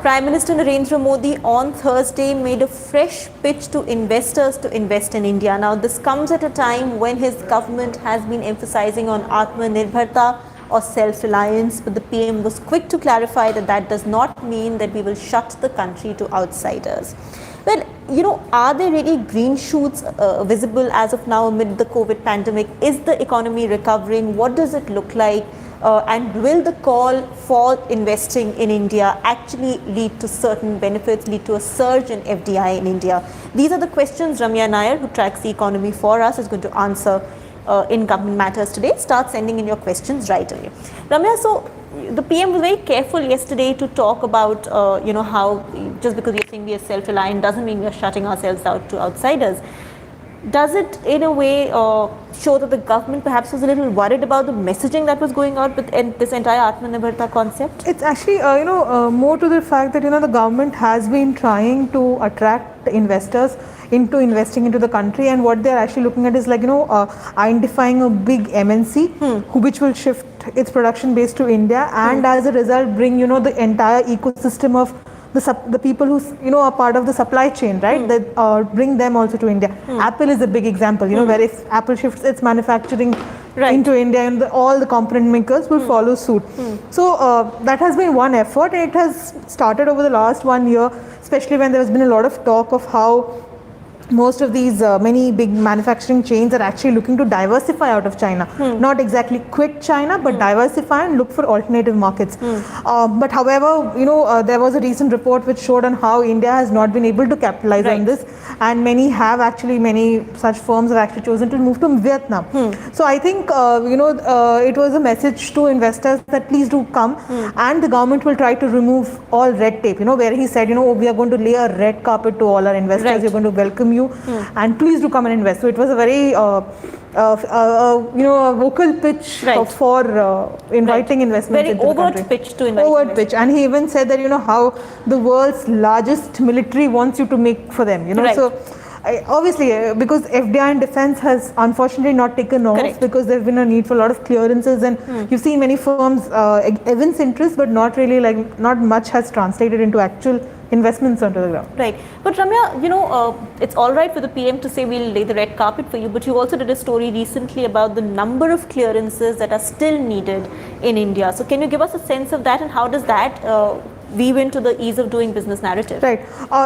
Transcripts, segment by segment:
Prime Minister Narendra Modi on Thursday made a fresh pitch to investors to invest in India. Now, this comes at a time when his government has been emphasizing on Atmanirbharta or self-reliance, but the PM was quick to clarify that that does not mean that we will shut the country to outsiders. Well, are there really green shoots visible as of now amid the COVID pandemic? Is the economy recovering? What does it look like? And will the call for investing in India actually lead to certain benefits, lead to a surge in FDI in India? These are the questions Ramya Nair, who tracks the economy for us, is going to answer in Government Matters today. Start sending in your questions right away. Ramya, so the PM was very careful yesterday to talk about, how just because you're saying we are self-reliant doesn't mean we are shutting ourselves out to outsiders. Does it, in a way, show that the government perhaps was a little worried about the messaging that was going out with this entire Atmanirbharta concept? It's actually, more to the fact that, the government has been trying to attract investors into investing into the country, and what they're actually looking at is identifying a big MNC which will shift its production base to India, and as a result bring, the entire ecosystem of the people who are part of the supply chain, right? That bring them also to India. Apple is a big example, where if Apple shifts its manufacturing into India, and all the component makers will follow suit. So that has been one effort, and it has started over the last 1 year, especially when there has been a lot of talk of how most of these many big manufacturing chains are actually looking to diversify out of China. Not exactly quit China, but diversify and look for alternative markets. But however, there was a recent report which showed on how India has not been able to capitalize on this, and many such firms have actually chosen to move to Vietnam. So I think, it was a message to investors that please do come, and the government will try to remove all red tape, where he said, we are going to lay a red carpet to all our investors, we're going to welcome you, and please do come and invest. So it was a very a vocal pitch for inviting investments into the country. Very overt pitch to invite overt pitch, and he even said that how the world's largest military wants you to make for them. So obviously, because FDI and defense has unfortunately not taken off, because there's been a need for a lot of clearances, and you've seen many firms evince interest, but not really not much has translated into actual investments onto the ground. Right. But Ramya, it's all right for the PM to say we'll lay the red carpet for you, but you also did a story recently about the number of clearances that are still needed in India. So can you give us a sense of that, and how does that weave into the ease of doing business narrative? Right.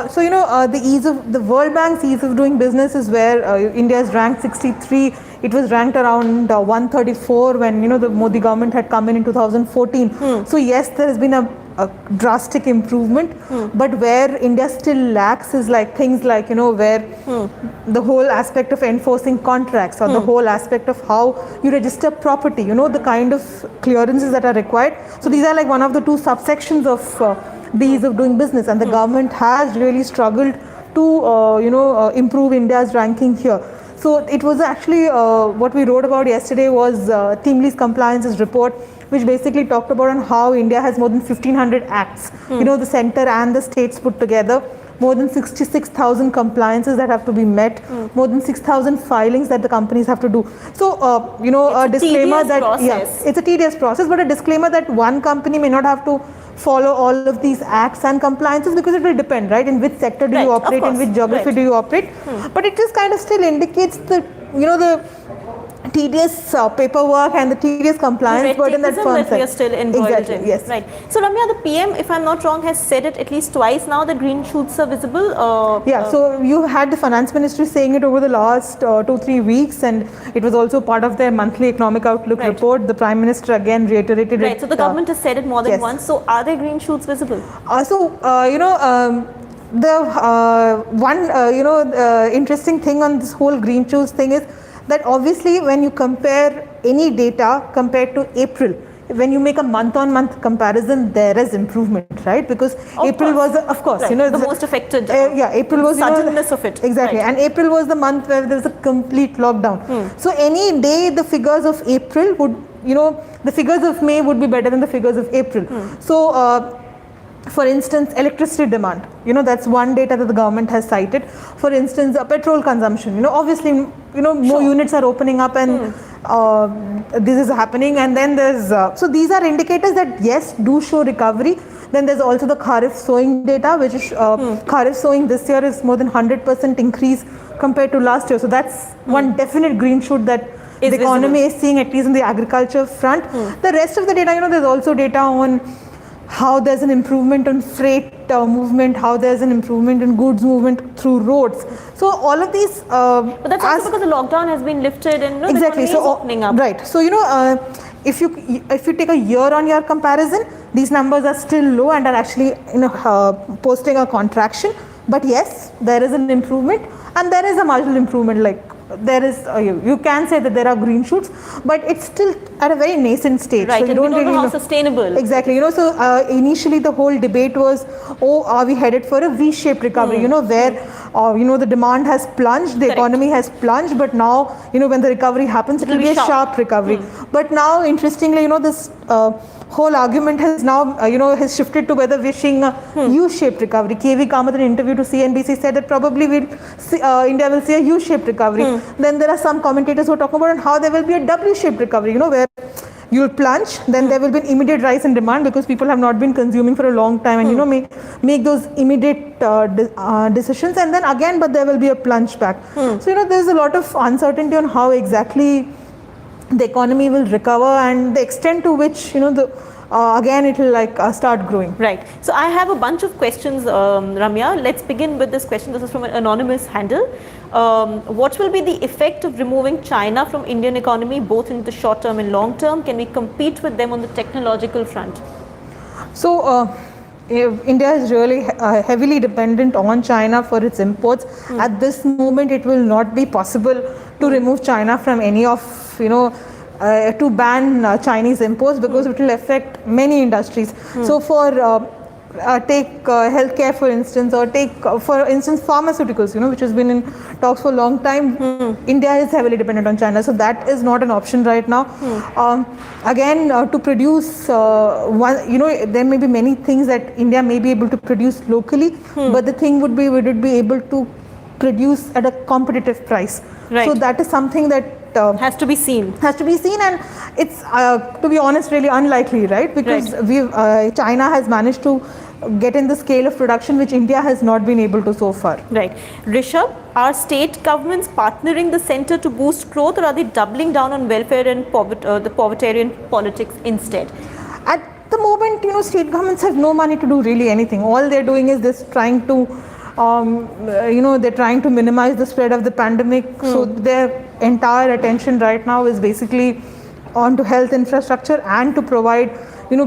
So the World Bank's ease of doing business is where India is ranked 63. It was ranked around 134 when the Modi government had come in 2014. So yes, there has been a drastic improvement, but where India still lacks is things like where the whole aspect of enforcing contracts, or the whole aspect of how you register property, the kind of clearances that are required. So these are one of the two subsections of the ease of doing business, and the government has really struggled to improve India's ranking here. So it was actually what we wrote about yesterday was Teamlee's compliances report, which basically talked about on how India has more than 1,500 acts, the center and the states put together, more than 66,000 compliances that have to be met, more than 6,000 filings that the companies have to do. So, a disclaimer that, it's a tedious process, but a disclaimer that one company may not have to follow all of these acts and compliances, because it will depend, right, in which sector do you operate, in which geography do you operate. But it just kind of still indicates the, the tedious paperwork and the tedious compliance burden that firms we are still involved in. Yes. Right. So Ramya, the PM, if I'm not wrong, has said it at least twice now that green shoots are visible. So you had the finance ministry saying it over the last 2-3 weeks, and it was also part of their monthly economic outlook report. The Prime Minister again reiterated it. So the government has said it more than once. So are there green shoots visible? The one interesting thing on this whole green shoots thing is that obviously when you compare any data compared to April, when you make a month-on-month comparison, there is improvement, right? Because April was, of course, the most affected. April was suddenness of it. Exactly, and April was the month where there was a complete lockdown. So any day, the figures of April would, the figures of May would be better than the figures of April. So. For instance, electricity demand, that's one data that the government has cited. For instance, petrol consumption, obviously, more units are opening up, and this is happening. And then there's, so these are indicators that yes, do show recovery. Then there's also the Kharif sowing data, which is Kharif sowing this year is more than 100% increase compared to last year. So that's one definite green shoot that the economy is seeing, at least in the agriculture front. The rest of the data, there's also data on how there's an improvement on freight movement, how there's an improvement in goods movement through roads. So all of these. But that's also because the lockdown has been lifted and the economy is opening up. Right. So if you take a year-on-year comparison, these numbers are still low and are actually posting a contraction. But yes, there is an improvement, and there is a marginal improvement. Like there is, you can say that there are green shoots, but it's still at a very nascent stage. Right, so we don't really know how sustainable. Exactly. So initially the whole debate was, are we headed for a V-shaped recovery? Where the demand has plunged, the economy has plunged, but now when the recovery happens, it will be a sharp recovery. But now, interestingly, this whole argument has now has shifted to whether we're seeing a U-shaped recovery. KV Kamath in an interview to CNBC said that probably India will see a U-shaped recovery. Then there are some commentators who are talking about how there will be a W-shaped recovery, where you'll plunge, then there will be an immediate rise in demand because people have not been consuming for a long time, and make those immediate decisions, and then again, but there will be a plunge back. So there's a lot of uncertainty on how exactly the economy will recover and the extent to which again it will start growing. Right. So I have a bunch of questions, Ramya. Let's begin with this question. This is from an anonymous handle. What will be the effect of removing China from Indian economy, both in the short term and long term? Can we compete with them on the technological front? So India is really heavily dependent on China for its imports. At this moment, it will not be possible to remove China from any of to ban Chinese imports, because it will affect many industries. So for take healthcare, for instance, or take for instance pharmaceuticals, which has been in talks for a long time. India is heavily dependent on China, so that is not an option right now. Again, to produce there may be many things that India may be able to produce locally, but the thing would be, would it be able to produce at a competitive price? Right. So that is something that has to be seen. And it's to be honest really unlikely, right? Because China has managed to get in the scale of production which India has not been able to so far. Right. Rishabh, are state governments partnering the center to boost growth, or are they doubling down on welfare and the povertarian politics instead? At the moment, state governments have no money to do really anything. All they're doing is this trying to they're trying to minimize the spread of the pandemic. So their entire attention right now is basically onto health infrastructure and to provide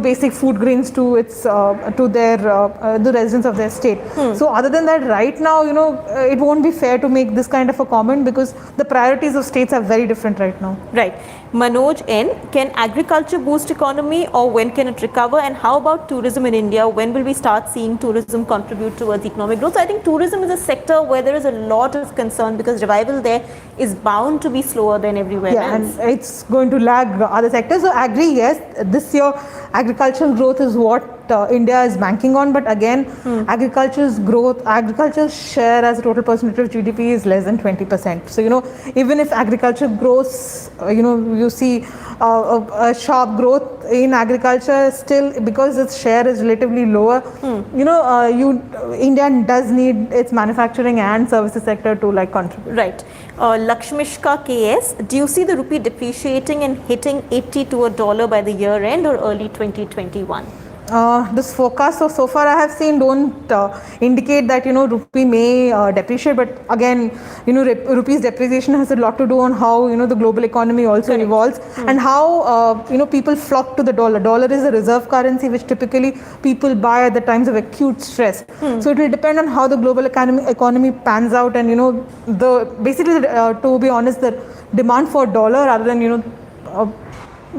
basic food grains to its to their the residents of their state. So other than that, right now it won't be fair to make this kind of a comment, because the priorities of states are very different right now. Right. Manoj N, can agriculture boost economy, or when can it recover? And how about tourism in India? When will we start seeing tourism contribute towards economic growth? So I think tourism is a sector where there is a lot of concern, because revival there is bound to be slower than everywhere else. And it's going to lag other sectors. So agri, yes, this year agricultural growth is what India is banking on, but again, agriculture's share as a total percentage of GDP is less than 20%. So even if agriculture grows, you see a sharp growth in agriculture, still because its share is relatively lower, India does need its manufacturing and services sector to contribute. Right. Lakshmishka KS, do you see the rupee depreciating and hitting 80 to a dollar by the year end or early 2021? This forecast so far I have seen don't indicate that rupee may depreciate, but again rupee's depreciation has a lot to do on how the global economy also evolves, and how people flock to the dollar. Dollar is a reserve currency which typically people buy at the times of acute stress. So it will depend on how the global economy pans out, and to be honest, the demand for dollar rather than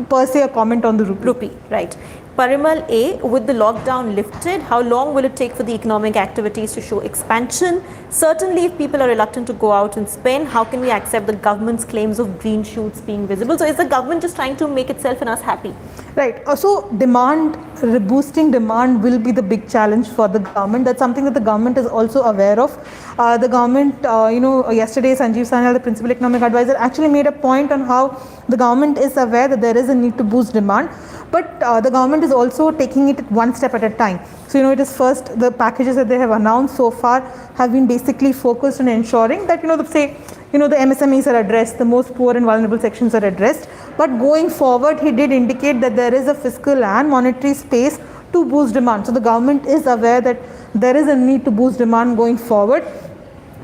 per se a comment on the rupee. Right. Parimal A, with the lockdown lifted, how long will it take for the economic activities to show expansion? Certainly, if people are reluctant to go out and spend, how can we accept the government's claims of green shoots being visible? So is the government just trying to make itself and us happy? Right. So boosting demand will be the big challenge for the government. That's something that the government is also aware of. The government, yesterday Sanjeev Sanyal, the principal economic advisor, actually made a point on how the government is aware that there is a need to boost demand, but the government is also taking it one step at a time. So, it is first, the packages that they have announced so far have been basically focused on ensuring that, the MSMEs are addressed, the most poor and vulnerable sections are addressed. But going forward, he did indicate that there is a fiscal and monetary space to boost demand. So the government is aware that there is a need to boost demand going forward.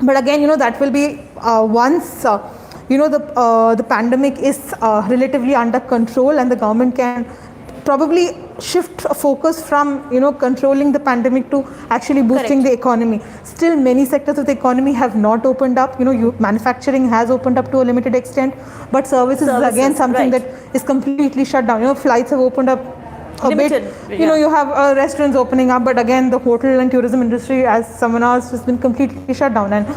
But again, that will be once the pandemic is relatively under control, and the government can probably shift focus from controlling the pandemic to actually boosting the economy. Still, many sectors of the economy have not opened up. Manufacturing has opened up to a limited extent, but services is again something that is completely shut down. Flights have opened up a limited, bit. You have restaurants opening up, but again the hotel and tourism industry, as someone else, has been completely shut down. And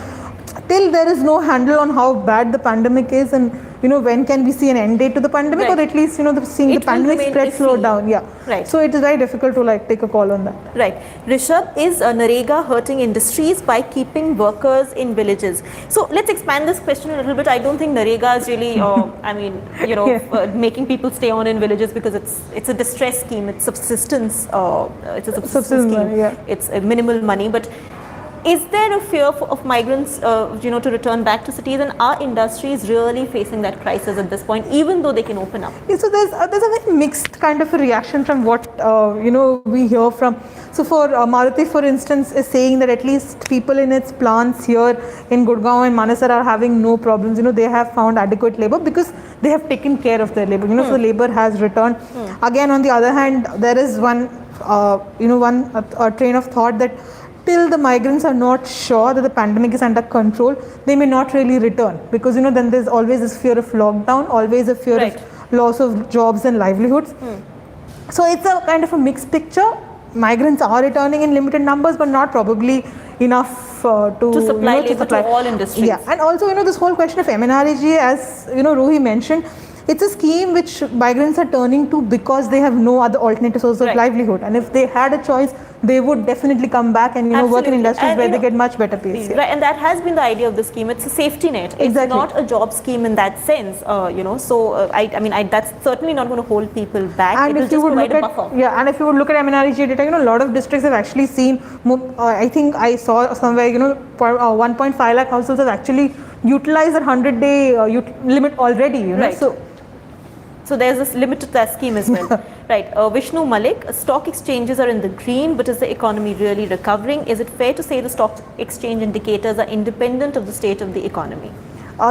till there is no handle on how bad the pandemic is, and when can we see an end date to the pandemic, or at least seeing the pandemic spread slow down. Right. So it is very difficult to take a call on that. Right. Rishabh, is Narega hurting industries by keeping workers in villages? So let's expand this question a little bit. I don't think Narega is really, making people stay on in villages, because it's a distress scheme. It's subsistence. It's a subsistence scheme. Yeah. It's a minimal money, but is there a fear of migrants, to return back to cities, and are industries really facing that crisis at this point, even though they can open up? Yeah, so there's a very mixed kind of a reaction from what we hear from. So for Maruti, for instance, is saying that at least people in its plants here in Gurgaon and Manesar are having no problems. They have found adequate labor because they have taken care of their labor. So the labor has returned. Again, on the other hand, there is one train of thought that till the migrants are not sure that the pandemic is under control, they may not really return, because then there's always this fear of lockdown, always a fear of loss of jobs and livelihoods. So it's a kind of a mixed picture. Migrants are returning in limited numbers, but not probably enough to supply labor to all industries. Yeah, and also this whole question of MNREG, as Ruhi mentioned, it's a scheme which migrants are turning to because they have no other alternative source of livelihood. And if they had a choice, they would definitely come back and work in industries where they get much better pay. Right, and that has been the idea of the scheme. It's a safety net. It's not a job scheme in that sense. So that's certainly not going to hold people back. And it will just provide a buffer. And if you would look at MNREG data, a lot of districts have actually seen. I think I saw somewhere 1.5 lakh households have actually utilized a 100-day limit already. Right. So there's this limit to that scheme as well. Right. Vishnu Malik, stock exchanges are in the green, but is the economy really recovering? Is it fair to say the stock exchange indicators are independent of the state of the economy?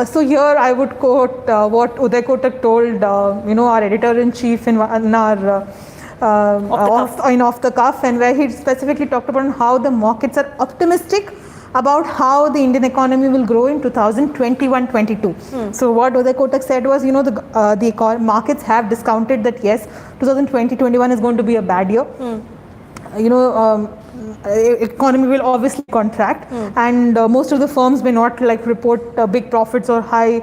So here I would quote what Uday Kotak told, our editor-in-chief in our off the cuff, and where he specifically talked about how the markets are optimistic about how the Indian economy will grow in 2021-22. So what Uday Kotak said was, the markets have discounted that yes, 2020-21 is going to be a bad year. Economy will obviously contract, and most of the firms may not report big profits or high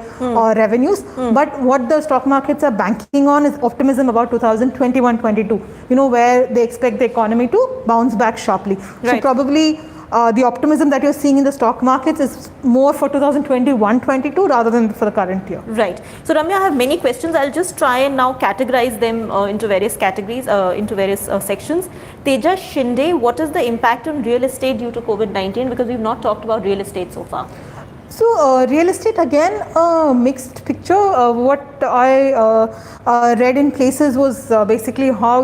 revenues. But what the stock markets are banking on is optimism about 2021-22. Where they expect the economy to bounce back sharply. So probably the optimism that you're seeing in the stock markets is more for 2021-22 rather than for the current year. Right. So Ramya, I have many questions. I'll just try and now categorize them into various categories, into various sections. Teja Shinde, what is the impact on real estate due to COVID-19? Because we've not talked about real estate so far. So real estate, again, a mixed picture. What I read in places was basically how,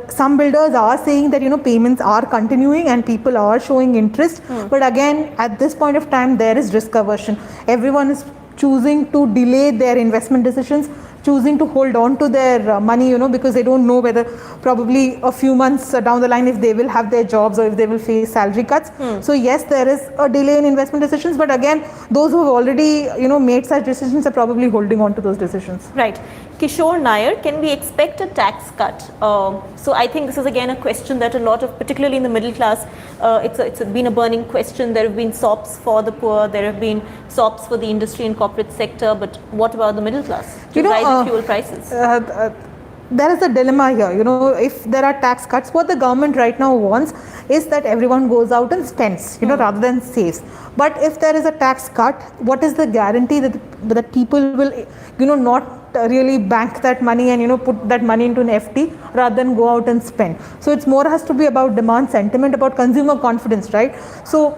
some builders are saying that payments are continuing and people are showing interest, but again at this point of time there is risk aversion. Everyone is choosing to delay their investment decisions, choosing to hold on to their money, because they don't know whether probably a few months down the line if they will have their jobs or if they will face salary cuts. So yes, there is a delay in investment decisions, but again those who have already made such decisions are probably holding on to those decisions. Right. Kishore Nair, can we expect a tax cut? So I think this is again a question that a lot of, particularly in the middle class, it's been a burning question. There have been SOPs for the poor, there have been SOPs for the industry and corporate sector, but what about the middle class? Rising fuel prices. there is a dilemma here. If there are tax cuts, what the government right now wants is that everyone goes out and spends, rather than saves. But if there is a tax cut, what is the guarantee that people will, not really bank that money and put that money into an FD rather than go out and spend? So it's more has to be about demand sentiment, about consumer confidence, right? So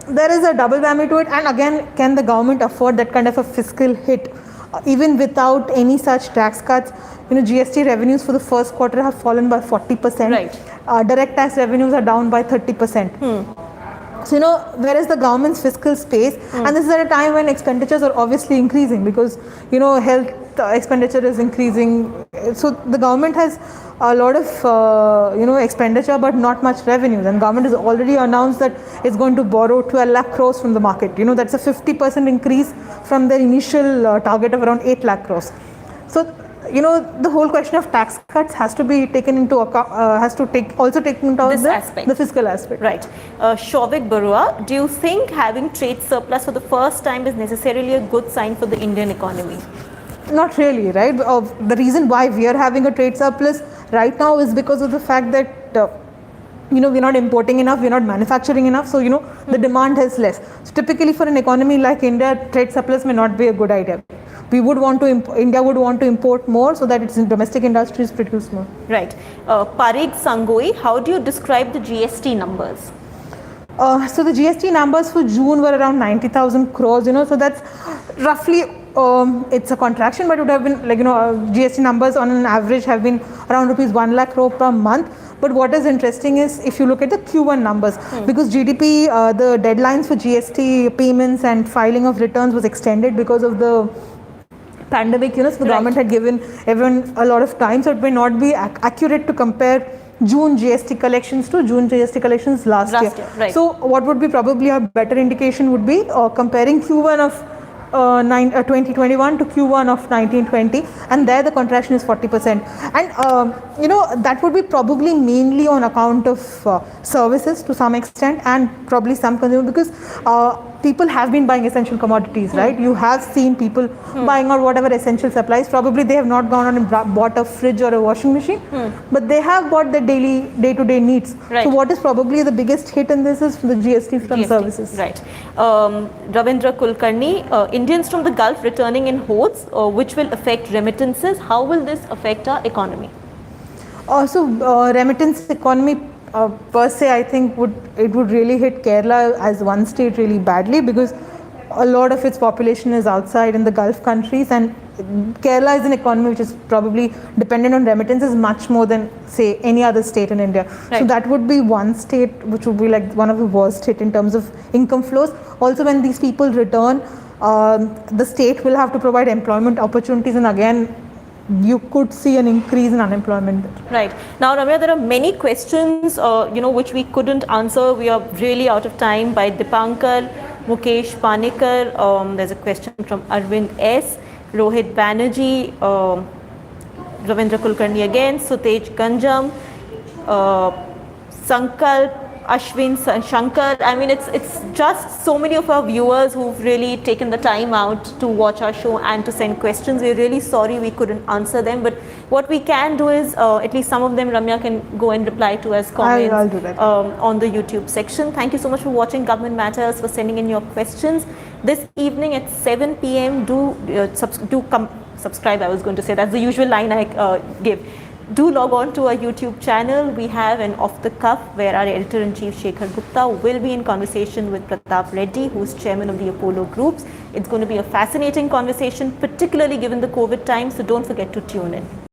there is a double whammy to it. And again, can the government afford that kind of a fiscal hit? Even without any such tax cuts, GST revenues for the first quarter have fallen by 40%. Right. Direct tax revenues are down by 30%. So, where is the government's fiscal space? And this is at a time when expenditures are obviously increasing because, health expenditure is increasing. So, the government has a lot of, expenditure but not much revenues. And government has already announced that it's going to borrow 12 lakh crores from the market. That's a 50% increase from their initial target of around 8 lakh crores. So, the whole question of tax cuts has to be taken into account, also take into account the fiscal aspect. Right. Shouvik Barua, do you think having trade surplus for the first time is necessarily a good sign for the Indian economy? Not really, right? The reason why we are having a trade surplus right now is because of the fact that we're not importing enough, we're not manufacturing enough, so the demand is less. So typically for an economy like India, trade surplus may not be a good idea. India would want to import more so that its domestic industries produce more. Right. Parig Sangoi, how do you describe the GST numbers? So the GST numbers for June were around 90,000 crores, so that's roughly, it's a contraction, but it would have been GST numbers on an average have been around rupees 1 lakh crore per month. But what is interesting is if you look at the Q1 numbers, because GDP, the deadlines for GST payments and filing of returns was extended because of the pandemic, so the government had given everyone a lot of time, so it may not be accurate to compare June GST collections to June GST collections last year. Right. So what would be probably a better indication would be comparing Q1 of 2021 to Q1 of 1920, and there the contraction is 40%. And that would be probably mainly on account of services to some extent, and probably some consumer, because people have been buying essential commodities, right? You have seen people buying out whatever essential supplies. Probably they have not gone on and bought a fridge or a washing machine, but they have bought their day-to-day needs. Right. So what is probably the biggest hit in this is the GST from services. Right. Ravindra Kulkarni, Indians from the Gulf returning in hordes, which will affect remittances. How will this affect our economy? Remittance economy per se, I think would really hit Kerala as one state really badly, because a lot of its population is outside in the Gulf countries, and Kerala is an economy which is probably dependent on remittances much more than, say, any other state in India. Right. So that would be one state which would be like one of the worst hit in terms of income flows. Also, when these people return, the state will have to provide employment opportunities, and again, you could see an increase in unemployment. Right. Now, Ramya, there are many questions, which we couldn't answer. We are really out of time. By Dipankar, Mukesh Panikar, there's a question from Arvind S, Rohit Banerjee, Ravindra Kulkarni again, Sutej Ganjam, Sankalp, Ashwin Shankar. I mean, it's just so many of our viewers who've really taken the time out to watch our show and to send questions. We're really sorry we couldn't answer them, but what we can do is, at least some of them Ramya can go and reply to as comments. I'll do that. On the YouTube section. Thank you so much for watching Government Matters, for sending in your questions. This evening at 7 p.m. do subscribe. I was going to say that's the usual line I give. Do log on to our YouTube channel. We have an Off the Cuff where our editor-in-chief Shekhar Gupta will be in conversation with Pratap Reddy, who's chairman of the Apollo Groups. It's going to be a fascinating conversation, particularly given the COVID time, so don't forget to tune in.